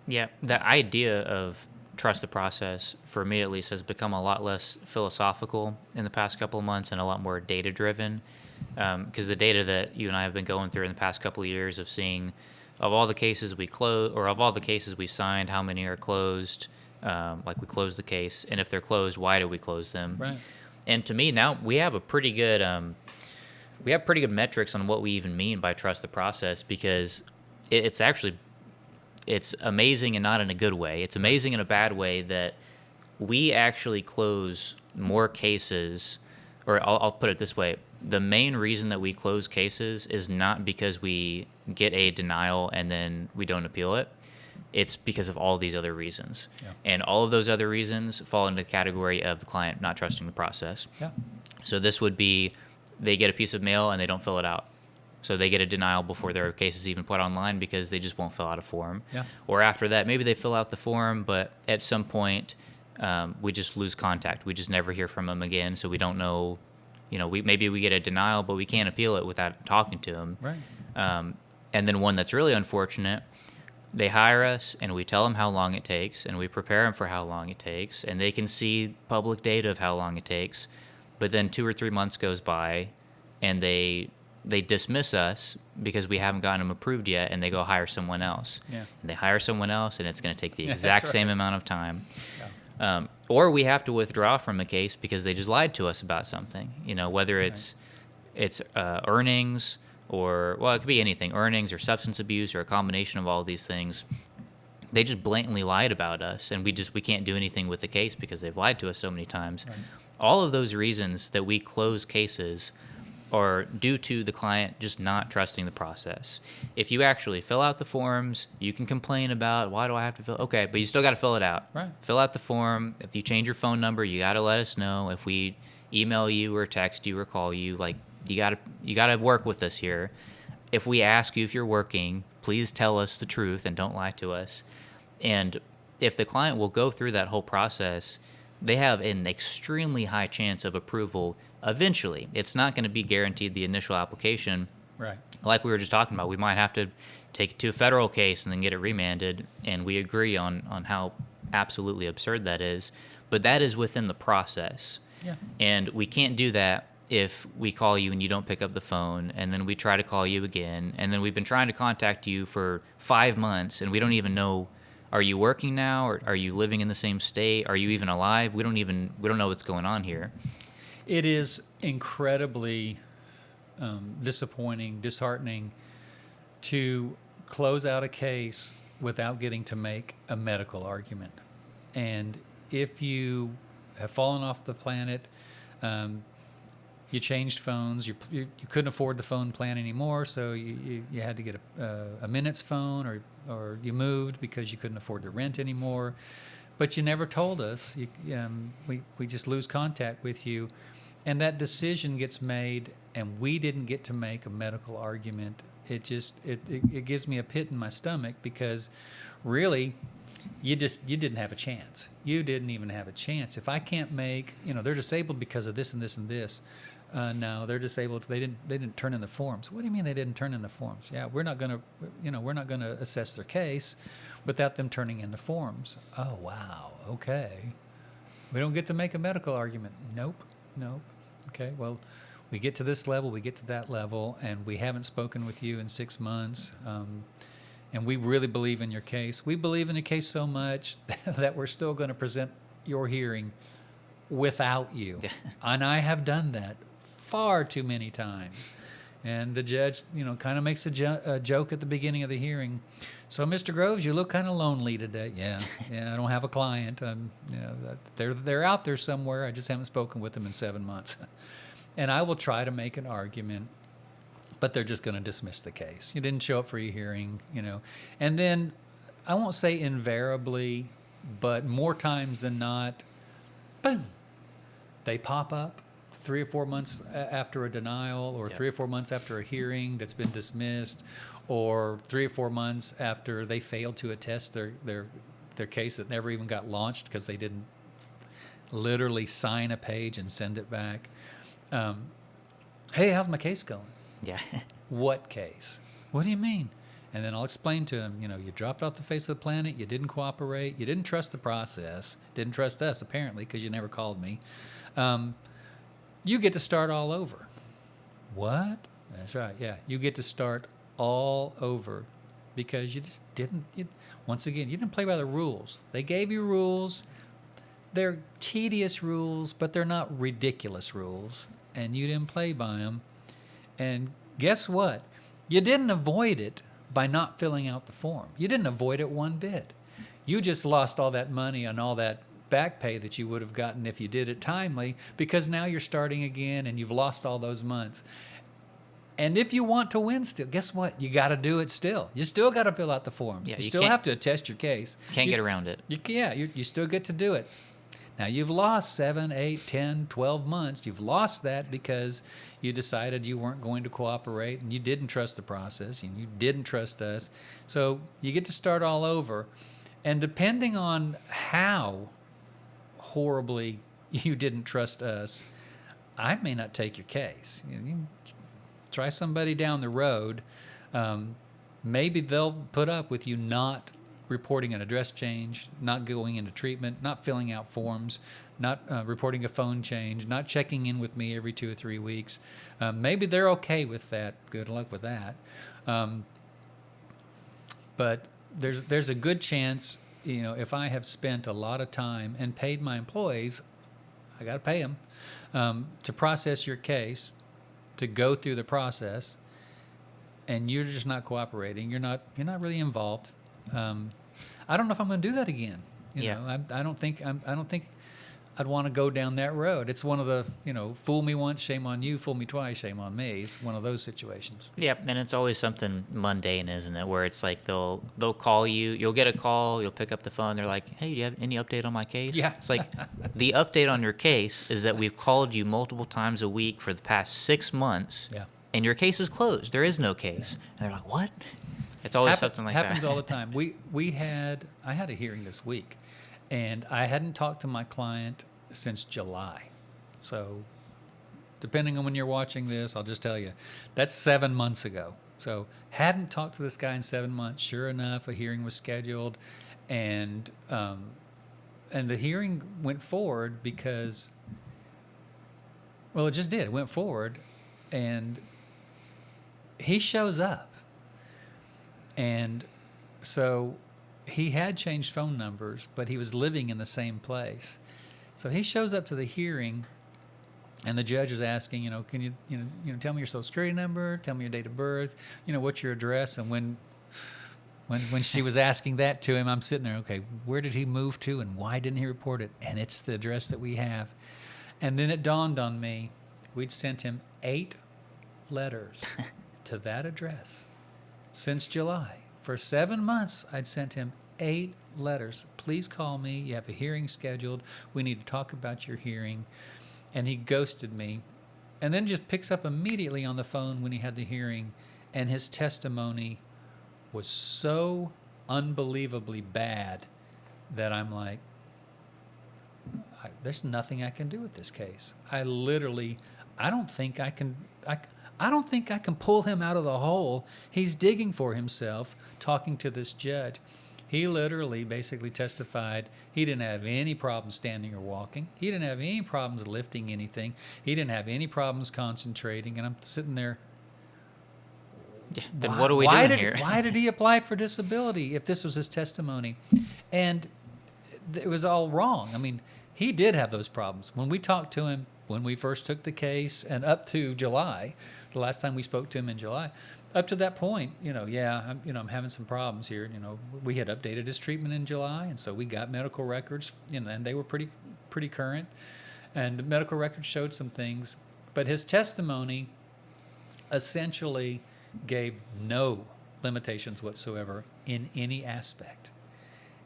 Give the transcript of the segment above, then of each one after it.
Yeah, the idea of trust the process, for me at least, has become a lot less philosophical in the past couple of months and a lot more data driven. Because the data that you and I have been going through in the past couple of years of seeing of all the cases we close or of all the cases we signed, how many are closed, like we closed the case, and if they're closed, why did we close them? Right. And to me, now we have a pretty good we have pretty good metrics on what we even mean by trust the process because it's actually it's amazing and not in a good way. It's Right. amazing in a bad way that we actually close more cases, or I'll put it this way. The main reason that we close cases is not because we get a denial and then we don't appeal it. It's because of all these other reasons. Yeah. And all of those other reasons fall into the category of the client not trusting the process. Yeah. So this would be they get a piece of mail and they don't fill it out. So they get a denial before their case is even put online because they just won't fill out a form. Yeah. Or after that, maybe they fill out the form, but at some point we just lose contact. We just never hear from them again. So we don't know, maybe we get a denial, but we can't appeal it without talking to them. Right. And then one that's really unfortunate, they hire us and we tell them how long it takes and we prepare them for how long it takes and they can see public data of how long it takes. But then 2 or 3 months goes by and they dismiss us because we haven't gotten them approved yet and they go hire someone else. Yeah. And they hire someone else and it's going to take the Yeah, exact that's same right. amount of time. Yeah. Or we have to withdraw from a case because they just lied to us about something, whether it's earnings or, well, it could be anything, earnings or substance abuse or a combination of all of these things. They just blatantly lied about us and we can't do anything with the case because they've lied to us so many times. Right. All of those reasons that we close cases are due to the client just not trusting the process. If you actually fill out the forms, you can complain about, why do I have to fill? Okay, but you still got to fill it out. Right. Fill out the form. If you change your phone number, you got to let us know. If we email you or text you or call you, like you got to work with us here. If we ask you if you're working, please tell us the truth and don't lie to us. And if the client will go through that whole process, they have an extremely high chance of approval eventually. It's not going to be guaranteed the initial application. Right. Like we were just talking about, we might have to take it to a federal case and then get it remanded, and we agree on how absolutely absurd that is. But that is within the process. Yeah. And we can't do that if we call you and you don't pick up the phone, and then we try to call you again, and then we've been trying to contact you for 5 months, and we don't even know, are you working now, or are you living in the same state? Are you even alive? We don't know what's going on here. It is incredibly disappointing, disheartening to close out a case without getting to make a medical argument. And if you have fallen off the planet, you changed phones, you couldn't afford the phone plan anymore, so you had to get a minutes phone, or you moved because you couldn't afford the rent anymore. But you never told us. We just lose contact with you. And that decision gets made, and we didn't get to make a medical argument. It gives me a pit in my stomach because really you didn't have a chance. You didn't even have a chance. If I can't make, they're disabled because of this and this and this. No, they're disabled. They didn't turn in the forms. What do you mean they didn't turn in the forms? Yeah, we're not going to assess their case without them turning in the forms. Oh, wow. Okay. We don't get to make a medical argument. Nope. Okay. Well, we get to this level, we get to that level, and we haven't spoken with you in 6 months. And we really believe in your case. We believe in your case so much that we're still going to present your hearing without you. And I have done that far too many times. And the judge, kind of makes a joke at the beginning of the hearing. So, Mr. Groves, you look kind of lonely today. Yeah, I don't have a client. They're out there somewhere. I just haven't spoken with them in 7 months. And I will try to make an argument, but they're just going to dismiss the case. You didn't show up for your hearing, And then, I won't say invariably, but more times than not, boom, they pop up 3 or 4 months after a denial, or 3 or 4 months after a hearing that's been dismissed, or 3 or 4 months after they failed to attest their case that never even got launched because they didn't literally sign a page and send it back. Hey, how's my case going? Yeah. What case? What do you mean? And then I'll explain to him, you dropped off the face of the planet, you didn't cooperate, you didn't trust the process, didn't trust us apparently because you never called me. You get to start all over. What? That's right. Yeah, you get to start all over because you just didn't. Once again, you didn't play by the rules. They gave you rules. They're tedious rules, but they're not ridiculous rules, and you didn't play by them. And guess what? You didn't avoid it by not filling out the form. You didn't avoid it one bit. You just lost all that money and all that back pay that you would have gotten if you did it timely, because now you're starting again and you've lost all those months. And if you want to win still, guess what? You got to do it still. You still got to fill out the forms. Yeah, you you still can't- have to attest your case. Can't You- get around it. you still get to do it. Now, you've lost 7, 8, 10, 12 months. You've lost that because you decided you weren't going to cooperate and you didn't trust the process and you didn't trust us. So you get to start all over. And depending on how horribly you didn't trust us, I may not take your case. You can try somebody down the road. Maybe they'll put up with you not reporting an address change, not going into treatment, not filling out forms, not reporting a phone change, not checking in with me every 2 or 3 weeks. Maybe they're okay with that. Good luck with that. But there's a good chance, if I have spent a lot of time and paid my employees, I got to pay them to process your case, to go through the process, and you're just not cooperating. You're not really involved. I don't know if I'm going to do that again. I don't think I'd want to go down that road. It's one of the fool me once, shame on you. Fool me twice, shame on me. It's one of those situations. Yeah, and it's always something mundane, isn't it? Where it's like they'll call you, you'll get a call, you'll pick up the phone, they're like, "Hey, do you have any update on my case?" Yeah. It's like the update on your case is that we've called you multiple times a week for the past 6 months. Yeah. And your case is closed. There is no case. And they're like, "What?" It's always something like happens that. all the time. I had a hearing this week, and I hadn't talked to my client since July. So, depending on when you're watching this, I'll just tell you, that's 7 months ago. So, hadn't talked to this guy in 7 months. Sure enough, a hearing was scheduled, and the hearing went forward because, well, it just did. It went forward, and he shows up. And so he had changed phone numbers, but he was living in the same place. So he shows up to the hearing, and the judge is asking, can you tell me your social security number, tell me your date of birth, what's your address? And when she was asking that to him, I'm sitting there, okay, where did he move to, and why didn't he report it? And it's the address that we have. And then it dawned on me, we'd sent him 8 letters to that address. Since July. For 7 months, I'd sent him 8 letters. Please call me. You have a hearing scheduled. We need to talk about your hearing. And he ghosted me. And then just picks up immediately on the phone when he had the hearing. And his testimony was so unbelievably bad that I'm like, there's nothing I can do with this case. I don't think I can pull him out of the hole. He's digging for himself, talking to this judge. He literally basically testified he didn't have any problems standing or walking. He didn't have any problems lifting anything. He didn't have any problems concentrating. And I'm sitting there. Yeah, then what are we doing here? Why did he apply for disability if this was his testimony? And it was all wrong. I mean, he did have those problems. When we talked to him, when we first took the case and up to July, the last time we spoke to him in July, up to that point, I'm having some problems here. We had updated his treatment in July, and so we got medical records, and they were pretty current. And the medical records showed some things, but his testimony essentially gave no limitations whatsoever in any aspect.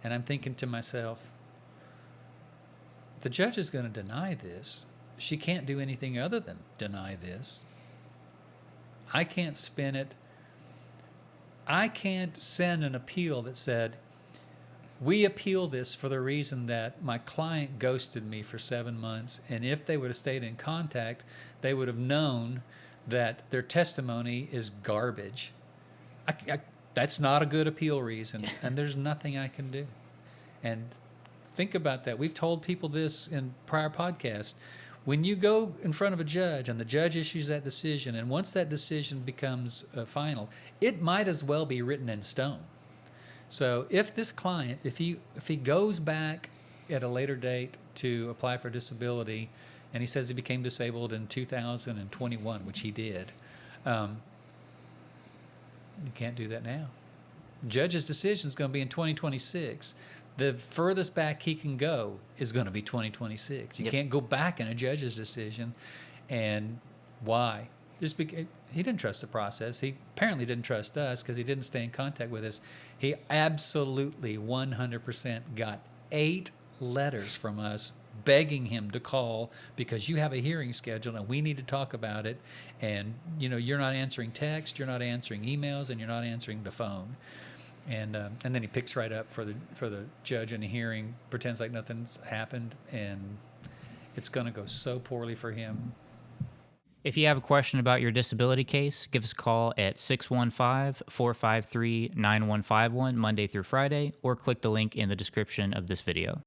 And I'm thinking to myself, the judge is going to deny this. She can't do anything other than deny this. I can't spin it. I can't send an appeal that said, we appeal this for the reason that my client ghosted me for 7 months, and if they would have stayed in contact, they would have known that their testimony is garbage. That's not a good appeal reason, and there's nothing I can do. And think about that. We've told people this in prior podcasts. When you go in front of a judge and the judge issues that decision, and once that decision becomes final, it might as well be written in stone. So if this client, if he goes back at a later date to apply for disability, and he says he became disabled in 2021, which he did, you can't do that now. Judge's decision is going to be in 2026. The furthest back he can go is going to be 2026. You Yep. can't go back in a judge's decision. And why? Just because he didn't trust the process. He apparently didn't trust us because he didn't stay in contact with us. He absolutely 100% got 8 letters from us begging him to call because you have a hearing scheduled and we need to talk about it. And you're not answering text, you're not answering emails, and you're not answering the phone. And then he picks right up for the judge in a hearing, pretends like nothing's happened, and it's going to go so poorly for him. If you have a question about your disability case, give us a call at 615-453-9151 Monday through Friday, or click the link in the description of this video.